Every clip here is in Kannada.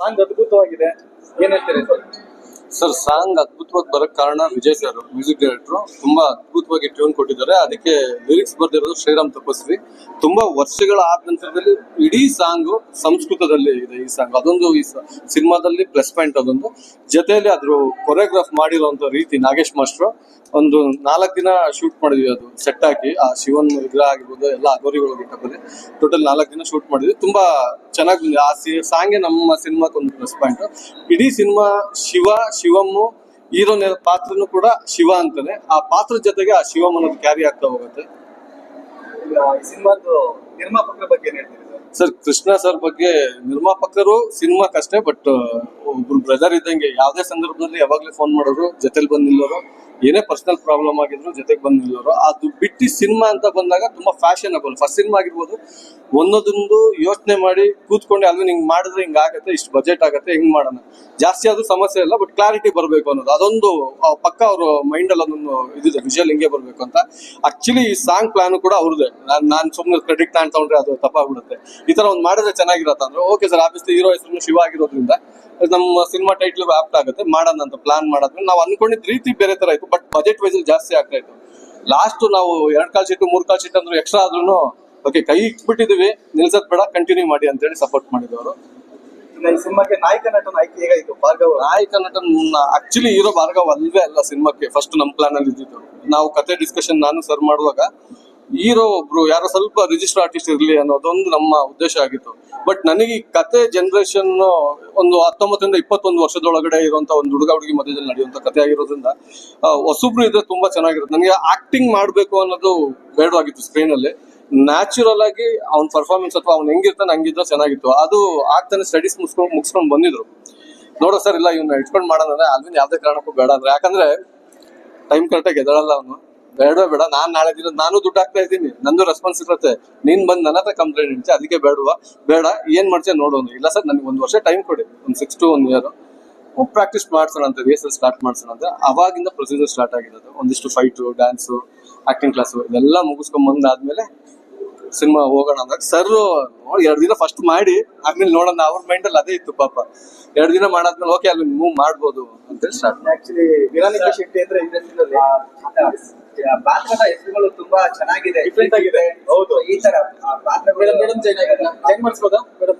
ಸಾಂಗ್ ಅದ್ಭುತವಾಗಿದೆ. ಏನ್ ಹೇಳ್ತೀರಿ ಸರ್? ಸರ್ ಸಾಂಗ್ ಅದ್ಭುತವಾಗಿ ಬರಕ್ ಕಾರಣ ವಿಜಯ್ ಸರ್, ಮ್ಯೂಸಿಕ್ ಡೈರೆಕ್ಟರ್. ತುಂಬಾ ಅದ್ಭುತವಾಗಿ ಟ್ಯೂನ್ ಕೊಟ್ಟಿದ್ದಾರೆ. ಅದಕ್ಕೆ ಲಿರಿಕ್ಸ್ ಬರ್ದಿರೋದು ಶ್ರೀರಾಮ್ ತಪಸ್ವಿ. ತುಂಬಾ ವರ್ಷಗಳ ಆದ ನಂತರದಲ್ಲಿ ಇಡೀ ಸಾಂಗ್ ಸಂಸ್ಕೃತದಲ್ಲಿ ಇದೆ. ಈ ಸಾಂಗ್ ಅದೊಂದು ಈ ಸಿನಿಮಾದಲ್ಲಿ ಪ್ಲಸ್ ಪಾಯಿಂಟ್. ಅದೊಂದು ಜೊತೆಯಲ್ಲಿ ಅದ್ರ ಕೊರಿಯೋಗ್ರಾಫ್ ಮಾಡಿರುವಂತ ರೀತಿ ನಾಗೇಶ್ ಮಾಸ್ಟ್ರು ಒಂದು 4 ದಿನ ಶೂಟ್ ಮಾಡಿದ್ವಿ. ಅದು ಸೆಟ್ ಹಾಕಿ ಆ ಶಿವನ್ ವಿಗ್ರಹ ಆಗಿರ್ಬೋದು ಎಲ್ಲ ಅಗೋರಿಗಳು ಗಿಟ್ಟಲ್ಲಿ ಟೋಟಲ್ 4 ದಿನ ಶೂಟ್ ಮಾಡಿದ್ವಿ. ತುಂಬಾ ಚೆನ್ನಾಗಿ ಬಂದಿದೆ ಆ ಸಾಂಗ್. ನಮ್ಮ ಸಿನಿಮಾಕ್ಕೆ ಒಂದು ಪ್ಲಸ್ ಪಾಯಿಂಟ್. ಇಡೀ ಸಿನಿಮಾ ಶಿವಮ್ಮು ಹೀರೋ ಪಾತ್ರನು ಕೂಡ ಶಿವ ಅಂತಾನೆ. ಆ ಪಾತ್ರದ ಜೊತೆಗೆ ಆ ಶಿವಮ್ ಅನ್ನೋದು ಕ್ಯಾರಿ ಆಗ್ತಾ ಹೋಗುತ್ತೆ. ಈಗ ಈ ಸಿನಿಮಾದ್ದು ನಿರ್ಮಾಪಕರ ಬಗ್ಗೆ ಏನ್ ಹೇಳ್ತೀರಿ ಸರ್? ಸರ್ ಕೃಷ್ಣ ಸರ್ ಬಗ್ಗೆ ನಿರ್ಮಾಪಕರು ಸಿನಿಮಾಕ್ಕಷ್ಟೇ, ಬಟ್ ಒಬ್ರು ಬ್ರದರ್ ಇದ್ದಂಗೆ. ಯಾವ್ದೇ ಸಂದರ್ಭದಲ್ಲಿ ಯಾವಾಗ್ಲೂ ಫೋನ್ ಮಾಡೋರು, ಜೊತೆಲಿ ಬಂದ್ ನಿಲ್ಲೋರು, ಏನೇ ಪರ್ಸನಲ್ ಪ್ರಾಬ್ಲಮ್ ಆಗಿದ್ರು ಜೊತೆಗೆ ಬಂದ್ ನಿಲ್ಲೋರು. ಅದು ಬಿಟ್ಟು ಸಿನಿಮಾ ಅಂತ ಬಂದಾಗ ತುಂಬಾ ಫ್ಯಾಷನಬಲ್. ಫಸ್ಟ್ ಸಿನಿಮಾ ಆಗಿರ್ಬೋದು, ಒಂದೊಂದು ಯೋಚನೆ ಮಾಡಿ ಕೂತ್ಕೊಂಡು ಅಲ್ಲಿ ಹಿಂಗ್ ಮಾಡಿದ್ರೆ ಹಿಂಗ್ ಆಗತ್ತೆ, ಇಷ್ಟು ಬಜೆಟ್ ಆಗತ್ತೆ, ಹಿಂಗ್ ಮಾಡೋಣ. ಜಾಸ್ತಿ ಆದ್ರೂ ಸಮಸ್ಯೆ ಇಲ್ಲ, ಬಟ್ ಕ್ಲಾರಿಟಿ ಬರ್ಬೇಕು ಅನ್ನೋದು ಅದೊಂದು ಪಕ್ಕ ಅವ್ರ ಮೈಂಡ್ ಅಲ್ಲಿ ಅದೊಂದು ಇದಿದೆ, ವಿಜುವಲ್ ಹಿಂಗೆ ಬರ್ಬೇಕು ಅಂತ. ಆಕ್ಚುಲಿ ಈ ಸಾಂಗ್ ಪ್ಲಾನ್ ಕೂಡ ಅವ್ರದೇ. ನಾನ್ ಸುಮ್ಮನೆ ಕ್ರೆಡಿಟ್ ನಾನ್ ತಗೊಂಡ್ರೆ ಅದು ತಪ್ಪಾಗ್ಬಿಡುತ್ತೆ. ಈ ತರ ಒಂದ್ ಮಾಡಿದ್ರೆ ಚೆನ್ನಾಗಿರತ್ತ ಅಂದ್ರೆ ಓಕೆ ಸರ್. ಆಬ್ವಿಯಸ್ಲಿ ಹೀರೋ ಹೆಸರು ಶಿವ ಆಗಿರೋದ್ರಿಂದ ನಮ್ಮ ಸಿನಿಮಾ ಟೈಟ್ಲ್ ಆಪ್ಟ್ ಆಗುತ್ತೆ, ಮಾಡೋಣ ಅಂತ ಪ್ಲಾನ್ ಮಾಡಿದ್ಮೇಲೆ ನಾವು ಅನ್ಕೊಂಡಿದ್ ರೀತಿ ಬೇರೆ ತರ ಇತ್ತು, ಬಟ್ ಬಜೆಟ್ ವೈಸ್ ಜಾಸ್ತಿ ಆಗ್ತಾ ಇತ್ತು. ಲಾಸ್ಟ್ ನಾವು 2 ಕಾಲ್ ಶೀಟ್ 3 ಕಾಲ್ ಶೀಟ್ ಅಂದ್ರೆ ಎಕ್ಸ್ಟ್ರಾ ಆದ್ರೂ ಓಕೆ ಕೈ ಇಟ್ಬಿಟ್ಟಿದೀವಿ, ನಿಲ್ಸದ್ ಬೇಡ, ಕಂಟಿನ್ಯೂ ಮಾಡಿ ಅಂತ ಹೇಳಿ ಸಪೋರ್ಟ್ ಮಾಡಿದವರು. ಈ ಸಿನಿಮಾಗೆ ನಾಯಕ ನಟನ ಆಯ್ಕೆ ಹೇಗಾಯ್ತು? ಭಾರ್ಗವ್ ನಾಯಕ ನಟನ್ ಆಕ್ಚುಲಿ ಹೀರೋ ಭಾರ್ಗವ್ ಅಲ್ವೇ ಅಲ್ಲ ಸಿನಿಮಾಕ್ಕೆ. ಫಸ್ಟ್ ನಮ್ ಪ್ಲಾನ್ ಅಲ್ಲಿ ಇದ್ದಿದ್ದು, ನಾವು ಕತೆ ಡಿಸ್ಕಷನ್ ನಾನು ಸರ್ ಮಾಡುವಾಗ ಹೀರೋ ಒಬ್ರು ಯಾರೋ ಸ್ವಲ್ಪ ರಿಜಿಸ್ಟರ್ ಆರ್ಟಿಸ್ಟ್ ಇರ್ಲಿ ಅನ್ನೋದೊಂದು ನಮ್ಮ ಉದ್ದೇಶ ಆಗಿತ್ತು. ಬಟ್ ನನಗೆ ಈ ಕತೆ ಜನರೇಷನ್ ಒಂದು 19 ರಿಂದ 21 ವರ್ಷದೊಳಗಡೆ ಇರುವಂತ ಒಂದು ಹುಡುಗ ಹುಡುಗಿ ಮಧ್ಯದಲ್ಲಿ ನಡೆಯುವಂತ ಕತೆ ಆಗಿರೋದ್ರಿಂದ ಹೊಸಬ್ರು ಇದ್ರೆ ತುಂಬಾ ಚೆನ್ನಾಗಿರುತ್ತೆ. ನನಗೆ ಆಕ್ಟಿಂಗ್ ಮಾಡ್ಬೇಕು ಅನ್ನೋದು ಬೇಡವಾಗಿತ್ತು ಸ್ಕ್ರೀನ್ ಅಲ್ಲಿ. ನ್ಯಾಚುರಲ್ ಆಗಿ ಅವ್ನ ಪರ್ಫಾರ್ಮೆನ್ಸ್ ಅಥವಾ ಅವ್ನು ಹೆಂಗಿರ್ತಾನೆ ಹಂಗಿದ್ರೆ ಚೆನ್ನಾಗಿತ್ತು. ಅದು ಆಗ್ತಾನೆ ಸ್ಟಡೀಸ್ ಮುಗಿಸ್ಕೊಂಡು ಬಂದಿದ್ರು. ನೋಡೋ ಸರ್ ಇಲ್ಲ ಇವ್ನ ಇಟ್ಕೊಂಡ್ ಮಾಡೋಣ ಅಲ್ಲಿಂದ ಯಾವ್ದೇ ಕಾರಣಕ್ಕೂ ಬೇಡ ಅಂದ್ರೆ, ಯಾಕಂದ್ರೆ ಟೈಮ್ ಕರೆಕ್ಟಾಗಿ ಎದಳಲ್ಲ ಅವನು. ಬೇಡ ನಾನ್ ನಾಳೆ ದಿನ ನಾನು ದುಡ್ಡು ಹಾಕ್ತಾ ಇದ್ದೀನಿ, ನಂದು ರೆಸ್ಪಾನ್ಸ್ ಇರುತ್ತೆ. ನೀನ್ ಬಂದ್ ನನ್ನ ಹತ್ರ ಕಂಪ್ಲೇಂಟ್ ಇಡ್ತೀಯ, ಅದಕ್ಕೆ ಬೇಡ ಏನ್ ಮಾಡ್ತೀಯ ನೋಡೋನು. ಇಲ್ಲ ಸರ್ ನನಗೆ 1 ವರ್ಷ ಟೈಮ್ ಕೊಡಿ, ಒಂದು 6 to 1 year ಪ್ರಾಕ್ಟೀಸ್ ಮಾಡ್ಸೋಣ ಅಂತ, ರಿಹರ್ಸಲ್ ಸ್ಟಾರ್ಟ್ ಮಾಡ್ಸೋಣ ಅಂತ. ಅವಾಗಿಂದ ಪ್ರೊಸೀಜರ್ ಸ್ಟಾರ್ಟ್ ಆಗಿರೋದು. ಒಂದಿಷ್ಟು ಫೈಟು, ಡ್ಯಾನ್ಸು, ಆಕ್ಟಿಂಗ್ ಕ್ಲಾಸು ಇದೆಲ್ಲ ಮುಗಿಸ್ಕೊಂಡ್ ಬಂದಾದ್ಮೇಲೆ ಸಿನಿಮಾ ಹೋಗೋಣ ಅಂದಾಗ ಸರ್ 2 ದಿನ ಫಸ್ಟ್ ಮಾಡಿ ಆದ್ಮೇಲೆ ನೋಡೋಣ. ಅವ್ರ ಮೈಂಡ್ ಅಲ್ಲಿ ಅದೇ ಇತ್ತು ಪಾಪ. 2 ದಿನ ಮಾಡಾದ್ಮೇಲೆ ಓಕೆ ಅಲ್ಲಿ ಮೂವ್ ಮಾಡ್ಬೋದು ಅಂತ ಸ್ಟಾರ್ಟ್. ಆಕ್ಚುಲಿ ವಿರಾನಿಕಾ ಶೆಟ್ಟಿ ಅಂದ್ರೆ ಇಂಡಸ್ಟ್ರಿಯಲ್ಲಿ ಪಾತ್ರದ ಹೆಸರುಗಳು ತುಂಬಾ ಚೆನ್ನಾಗಿದೆ, ಡಿಫ್ರೆಂಟ್ ಆಗಿದೆ. ಹೌದು, ಈ ತರ ಪಾತ್ರಗಳು ಮೇಡಮ್ ಚೇಂಜ್ ಮಾಡಿಸ್ಬೋದಾ ಮೇಡಮ್?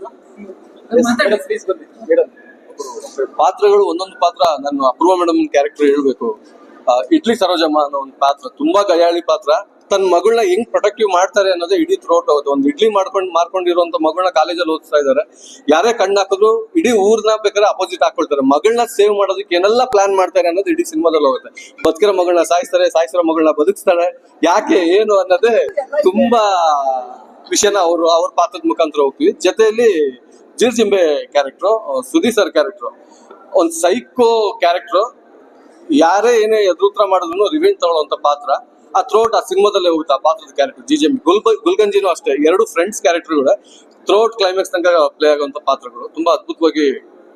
ಪ್ಲೀಸ್ ಬನ್ನಿ ಮೇಡಮ್. ಪಾತ್ರಗಳು ಒಂದೊಂದು ಪಾತ್ರ ನಾನು ಅಪೂರ್ವ ಮೇಡಮ್ ಕ್ಯಾರೆಕ್ಟರ್ ಹೇಳ್ಬೇಕು. ಇಡ್ಲಿ ಸರೋಜಮ್ಮ ಅನ್ನೋ ಒಂದು ಪಾತ್ರ ತುಂಬಾ ಗಯಾಳಿ ಪಾತ್ರ. ತನ್ನ ಮಗಳನ್ನ ಹೆಂಗ್ ಪ್ರೊಟೆಕ್ಟಿವ್ ಮಾಡ್ತಾರೆ ಅನ್ನೋದೇ ಇಡೀ ಥ್ರೋಟ್ ಹೋಗುತ್ತೆ. ಒಂದು ಇಡ್ಲಿ ಮಾರ್ಕೊಂಡಿರುವಂತ ಮಗಳನ್ನ ಕಾಲೇಜಲ್ಲಿ ಓದಿಸ್ತಾ ಇದಾರೆ. ಯಾರೇ ಕಣ್ಣು ಹಾಕಿದ್ರು ಇಡೀ ಊರ್ನ ಬೇಕಾದ್ರೆ ಅಪೋಸಿಟ್ ಹಾಕೊಳ್ತಾರೆ. ಮಗಳನ್ನ ಸೇವ್ ಮಾಡೋದಕ್ಕೆ ಏನೆಲ್ಲ ಪ್ಲಾನ್ ಮಾಡ್ತಾರೆ ಅನ್ನೋದು ಇಡೀ ಸಿನಿಮಾದಲ್ಲಿ ಹೋಗುತ್ತೆ. ಬದುಕಿರೋ ಮಗಳನ್ನ ಸಾಯಿಸ್ತಾರೆ, ಸಾಯಿಸಿರೋ ಮಗಳನ್ನ ಬದುಕಿಸ್ತಾರೆ. ಯಾಕೆ ಏನು ಅನ್ನೋದೇ ತುಂಬಾ ವಿಷಯನ ಅವ್ರ ಪಾತ್ರದ ಮುಖಾಂತರ ಹೋಗ್ತೀವಿ. ಜೊತೆಯಲ್ಲಿ ಜಿಂಬೆ ಕ್ಯಾರೆಕ್ಟರ್, ಸುದೀಪ್ ಸರ್ ಕ್ಯಾರೆಕ್ಟರ್ ಒಂದ್ ಸೈಕೋ ಕ್ಯಾರೆಕ್ಟರ್. ಯಾರೇ ಏನೇ ಎದುರುತ್ರ ಮಾಡಿದ್ರು ರಿವೆಂಜ್ ತಗೊಳ್ಳುವಂತ ಪಾತ್ರ. ಆ ಥ್ರೋಟ್ ಆ ಸಿನಿಮಾದಲ್ಲೇ ಹೋಗುತ್ತೆ ಆ ಪಾತ್ರದ ಕ್ಯಾರೆಕ್ಟರ್. ಜಿಂಬೆ ಗುಲ್ಗಂಜಿನೂ ಅಷ್ಟೇ. 2 ಫ್ರೆಂಡ್ಸ್ ಕ್ಯಾರೆಕ್ಟರ್ಗಳು ಥ್ರೋಟ್ ಕ್ಲೈಮ್ಯಾಕ್ಸ್ ತನಕ ಪ್ಲೇ ಆಗುವಂತ ಪಾತ್ರಗಳು ತುಂಬಾ ಅದ್ಭುತವಾಗಿ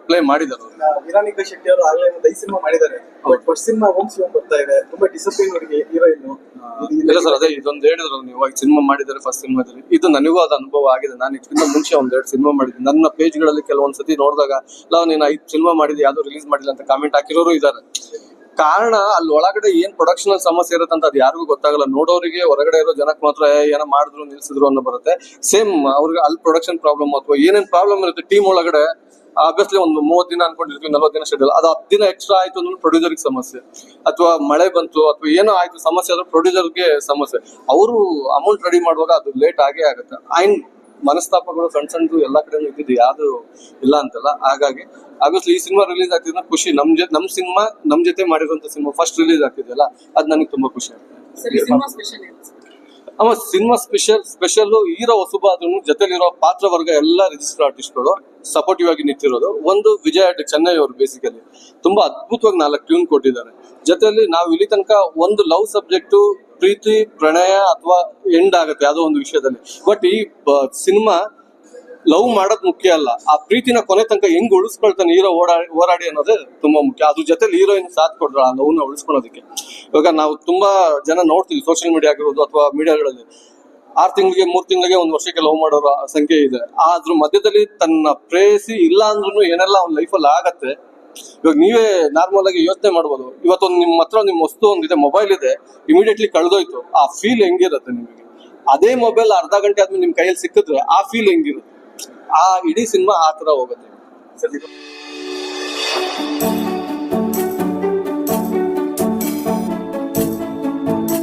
ಪ್ಲೇ ಮಾಡಿದ್ದಾರೆ. ವಿರಾನಿಕಾ ಶೆಟ್ಟಿ ಅವರು ಆಗ್ಲೇ ಒಂದು 5 ಸಿನಿಮಾ ಮಾಡಿದ್ದಾರೆ. ಫಸ್ಟ್ ಸಿನಿಮಾ ಓಂ ಶಿವಂ ಬರ್ತಾ ಇದೆ. ತುಂಬಾ ಡಿಸಿಪ್ಲಿನ್ ಹುಡುಗಿ ಹೀರೋಯಿನ್. ಇಲ್ಲ ಸರ್, ಅದೇ ಇದೊಂದು ಹೇಳಿದ್ರು ನೀವು 5 ಸಿನಿಮಾ ಮಾಡಿದ್ದಾರೆ ಫಸ್ಟ್ ಸಿನಿಮಾದಲ್ಲಿ. ಇದು ನನಗೂ ಅದು ಅನುಭವ ಆಗಿದೆ. ನಾನು ಇದಕ್ಕಿಂತ ಮುಂಚೆ 1-2 ಸಿನಿಮಾ ಮಾಡಿದ್ದೀನಿ. ನನ್ನ ಪೇಜ್ಗಳಲ್ಲಿ ಕೆಲವೊಂದ್ಸತಿ ನೋಡಿದಾಗ ನೀನು 5 ಸಿನಿಮಾ ಮಾಡಿದ್ದೆ ಯಾವ್ದು ರಿಲೀಸ್ ಮಾಡಿಲ್ಲ ಅಂತ ಕಾಮೆಂಟ್ ಹಾಕಿರೋರು ಇದ್ದಾರೆ. ಕಾರಣ ಅಲ್ಲಿ ಒಳಗಡೆ ಏನ್ ಪ್ರೊಡಕ್ಷನ್ ಅಲ್ಲಿ ಸಮಸ್ಯೆ ಇರುತ್ತೆ ಅಂತ ಅದು ಯಾರಿಗೂ ಗೊತ್ತಾಗಲ್ಲ. ನೋಡೋರಿಗೆ ಹೊರಗಡೆ ಇರೋ ಜನಕ್ಕೆ ಮಾತ್ರ ಏನೋ ಮಾಡಿದ್ರು ನಿಲ್ಸಿದ್ರು ಅನ್ನೋ ಬರುತ್ತೆ. ಸೇಮ್ ಅವ್ರಿಗೆ ಅಲ್ಲಿ ಪ್ರೊಡಕ್ಷನ್ ಪ್ರಾಬ್ಲಮ್ ಅಥವಾ ಏನೇನ್ ಪ್ರಾಬ್ಲಮ್ ಇರುತ್ತೆ ಟೀಮ್ ಒಳಗಡೆ. ಆಬ್ವಿಯಸ್ಲಿ ಒಂದು 30 ದಿನ ಅನ್ಕೊಂಡಿರ್ತೀವಿ, 40 ದಿನ ಶೆಡ್ಯೂಲ್. ಅದು 10 ದಿನ ಎಕ್ಸ್ಟ್ರಾ ಆಯ್ತು ಅಂದ್ರೆ ಪ್ರೊಡ್ಯೂಸರ್ಗೆ ಸಮಸ್ಯೆ, ಅಥವಾ ಮಳೆ ಬಂತು ಅಥವಾ ಏನೋ ಆಯ್ತು ಸಮಸ್ಯೆ ಆದ್ರೆ ಪ್ರೊಡ್ಯೂಸರ್ಗೆ ಸಮಸ್ಯೆ. ಅವರು ಅಮೌಂಟ್ ರೆಡಿ ಮಾಡುವಾಗ ಅದು ಲೇಟ್ ಆಗೇ ಆಗುತ್ತೆ. ಅಂಡ್ ಮನಸ್ತಾಪಗಳು ಸಣ್ಣದು ಎಲ್ಲಾ ಕಡೆ ಇದ್ದಿದ್ದು ಯಾವ್ದು ಇಲ್ಲ ಅಂತಲ್ಲ. ಹಾಗಾಗಿ ಆಬ್ವಿಯಸ್ಲಿ ಈ ಸಿನಿಮಾ ರಿಲೀಸ್ ಆಗ್ತಿದ್ರೆ ಖುಷಿ. ನಮ್ ಸಿನಿಮಾ ನಮ್ ಜೊತೆ ಮಾಡಿರುವಂತ ಸಿನಿಮಾ ಫಸ್ಟ್ ರಿಲೀಸ್ ಆಗ್ತಿದೆಯಲ್ಲ, ಅದ್ ನನಗೆ ತುಂಬಾ ಖುಷಿ ಆಗುತ್ತೆ. ಸಿನಿಮಾ ಸ್ಪೆಷಲ್ ಹೀರೋ ಹೊಸಬ ಆದ್ರೂ ಜೊತೆಲಿರೋ ಪಾತ್ರ ವರ್ಗ ಎಲ್ಲ ರಿಜಿಸ್ಟರ್ ಆರ್ಟಿಸ್ಟ್ಗಳು ಸಪೋರ್ಟಿವ್ ಆಗಿ ನಿಂತಿರೋದು. ಒಂದು ವಿಜಯ್ ಚೆನ್ನೈ ಅವರು ಬೇಸಿಕಲಿ ತುಂಬಾ ಅದ್ಭುತವಾಗಿ 4 ಟ್ಯೂನ್ ಕೊಟ್ಟಿದ್ದಾರೆ. ಜೊತೆಲಿ ನಾವು ಇಲ್ಲಿ ತನಕ ಒಂದು ಲವ್ ಸಬ್ಜೆಕ್ಟ್, ಪ್ರೀತಿ ಪ್ರಣಯ ಅಥವಾ ಎಂಡ್ ಆಗುತ್ತೆ ಯಾವುದೋ ಒಂದು ವಿಷಯದಲ್ಲಿ. ಬಟ್ ಈ ಸಿನಿಮಾ ಲವ್ ಮಾಡೋದ್ ಮುಖ್ಯ ಅಲ್ಲ, ಆ ಪ್ರೀತಿನ ಕೊನೆ ತನಕ ಹೆಂಗ್ ಉಳಿಸ್ಕೊಳ್ತಾನೆ ಹೀರೋ ಹೋರಾಡಿ ಅನ್ನೋದೇ ತುಂಬಾ ಮುಖ್ಯ. ಅದ್ರ ಜೊತೆ ಹೀರೋಯಿನ್ ಸಾಥ್ ಕೊಡ್ರ ಆ ಲವ್ನ ಉಳಿಸ್ಕೊಳ್ಳೋದಕ್ಕೆ. ಇವಾಗ ನಾವು ತುಂಬಾ ಜನ ನೋಡ್ತೀವಿ ಸೋಷಿಯಲ್ ಮೀಡಿಯಾ ಆಗಿರೋದು ಅಥವಾ ಮೀಡಿಯಾಗಳಲ್ಲಿ, 6 ತಿಂಗಳಿಗೆ 3 ತಿಂಗಳಿಗೆ 1 ವರ್ಷಕ್ಕೆ ಲವ್ ಮಾಡೋರ ಸಂಖ್ಯೆ ಇದೆ. ಅದ್ರ ಮಧ್ಯದಲ್ಲಿ ತನ್ನ ಪ್ರೇಯಸಿ ಇಲ್ಲ ಅಂದ್ರೂ ಏನೆಲ್ಲ ಅವ್ನ ಲೈಫಲ್ಲಿ ಆಗತ್ತೆ. ಇವಾಗ ನೀವೇ ನಾರ್ಮಲ್ ಆಗಿ ಯೋಚನೆ ಮಾಡ್ಬೋದು, ಇವತ್ತೊಂದು ನಿಮ್ಮ ಹತ್ರ ನಿಮ್ ವಸ್ತು ಒಂದಿದೆ, ಮೊಬೈಲ್ ಇದೆ, ಇಮಿಡಿಯೇಟ್ಲಿ ಕಳೆದೋಯ್ತು, ಆ ಫೀಲ್ ಹೆಂಗಿರುತ್ತೆ ನಿಮಗೆ? ಅದೇ ಮೊಬೈಲ್ ಅರ್ಧ ಗಂಟೆ ಆದ್ಮೇಲೆ ನಿಮ್ ಕೈಯಲ್ಲಿ ಸಿಕ್ಕಿದ್ರೆ ಆ ಫೀಲ್ ಹೆಂಗಿರುತ್ತೆ? ಆ ಇಡೀ ಸಿನಿಮಾ ಆ ತರ ಹೋಗುತ್ತೆ.